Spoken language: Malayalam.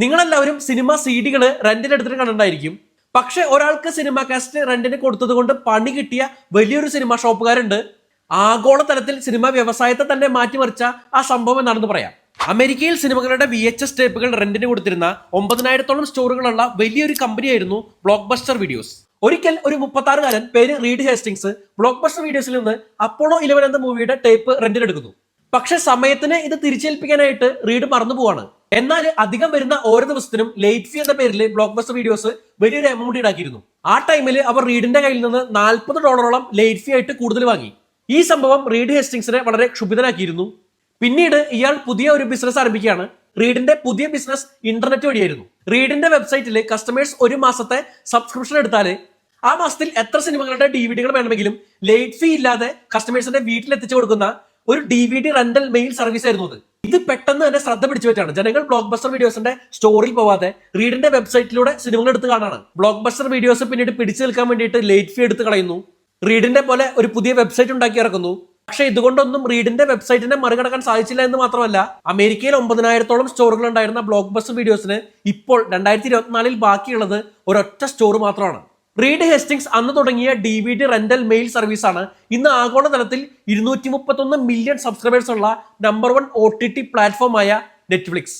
നിങ്ങളെല്ലാവരും സിനിമ CD-കൾ റെന്റിന് എടുത്തിട്ട് കണ്ടിട്ടുണ്ടായിരിക്കും. പക്ഷെ ഒരാൾക്ക് സിനിമ കാസറ്റ് റെന്റിന് കൊടുത്തത് കൊണ്ട് പണി കിട്ടിയ വലിയൊരു സിനിമ ഷോപ്പുകാരുണ്ട്. ആഗോളതലത്തിൽ സിനിമ വ്യവസായത്തെ തന്നെ മാറ്റിമറിച്ച ആ സംഭവം എന്താണെന്ന് പറയാം. അമേരിക്കയിൽ സിനിമകളുടെ VHS ടേപ്പുകൾ റെന്റിന് കൊടുത്തിരുന്ന 9000-ഓളം സ്റ്റോറുകളുള്ള വലിയൊരു കമ്പനിയായിരുന്നു ബ്ലോക്ക് ബസ്റ്റർ വീഡിയോസ്. ഒരിക്കൽ ഒരു 36-കാരൻ പേര് റീഡ് ഹേസ്റ്റിങ്സ് ബ്ലോക്ക് ബസ്റ്റർ വീഡിയോസിൽ നിന്ന് അപ്പോളോ 11 എന്ന മൂവിയുടെ ടേപ്പ് റെന്റിനെടുക്കുന്നു. പക്ഷെ സമയത്തിന് ഇത് തിരിച്ചേൽപ്പിക്കാനായിട്ട് റീഡ് മറന്നു പോവാണ്. എന്നാൽ അധികം വരുന്ന ഓരോ ദിവസത്തിനും ലേറ്റ് ഫീ എന്ന പേരിൽ ബ്ലോക്ക് ബസ്റ്റർ വീഡിയോസ് വലിയൊരു എമൗണ്ട് ഈടാക്കിയിരുന്നു. ആ ടൈമിൽ അവർ റീഡിന്റെ കയ്യിൽ നിന്ന് $40 ലേറ്റ് ഫീ ആയിട്ട് കൂടുതൽ വാങ്ങി. ഈ സംഭവം റീഡ് ഹേസ്റ്റിങ്സിനെ വളരെ ക്ഷുഭിതനാക്കിയിരുന്നു. പിന്നീട് ഇയാൾ പുതിയ ഒരു ബിസിനസ് ആരംഭിക്കുകയാണ്. റീഡിന്റെ പുതിയ ബിസിനസ് ഇന്റർനെറ്റ് വഴിയായിരുന്നു. റീഡിന്റെ വെബ്സൈറ്റിൽ കസ്റ്റമേഴ്സ് ഒരു മാസത്തെ സബ്സ്ക്രിപ്ഷൻ എടുത്താൽ ആ മാസത്തിൽ എത്ര സിനിമകളുടെ DVD-കൾ വേണമെങ്കിലും ലേറ്റ് ഫീ ഇല്ലാതെ കസ്റ്റമേഴ്സിന്റെ വീട്ടിൽ എത്തിച്ചു കൊടുക്കുന്ന ഒരു DVD റെന്റൽ മെയിൽ സർവീസ് ആയിരുന്നു അത്. ഇത് പെട്ടെന്ന് തന്നെ ശ്രദ്ധ പിടിച്ചു പറ്റാണ്. ജനങ്ങൾ ബ്ലോക്ക് ബസ്റ്റർ വീഡിയോസിന്റെ സ്റ്റോറിൽ പോവാതെ റീഡിന്റെ വെബ്സൈറ്റിലൂടെ സിനിമകൾ എടുത്ത് കാണാണ്. ബ്ലോക്ക് ബസ്റ്റർ വീഡിയോസ് പിന്നീട് പിടിച്ചു നിൽക്കാൻ വേണ്ടിയിട്ട് ലേറ്റ് ഫീ എടുത്ത് കളയുന്നു. റീഡിന്റെ പോലെ ഒരു പുതിയ വെബ്സൈറ്റ് ഉണ്ടാക്കി ഇറക്കുന്നു. പക്ഷെ ഇതുകൊണ്ടൊന്നും റീഡിന്റെ വെബ്സൈറ്റിനെ മറികടക്കാൻ സാധിച്ചില്ല എന്ന് മാത്രമല്ല, അമേരിക്കയിൽ 9000-ഓളം സ്റ്റോറുകൾ ഉണ്ടായിരുന്ന ബ്ലോക്ക് ബസ്റ്റർ വീഡിയോസിന് ഇപ്പോൾ 2024-ൽ ബാക്കിയുള്ളത് ഒരൊറ്റ സ്റ്റോർ മാത്രമാണ്. റീഡ് ഹേസ്റ്റിങ്സ് അന്ന് തുടങ്ങിയ DVD റെന്റൽ മെയിൽ സർവീസാണ് ഇന്ന് ആഗോളതലത്തിൽ 231 മില്യൺ സബ്സ്ക്രൈബേഴ്സ് ഉള്ള നമ്പർ 1 OTT പ്ലാറ്റ്ഫോമായ നെറ്റ്ഫ്ലിക്സ്.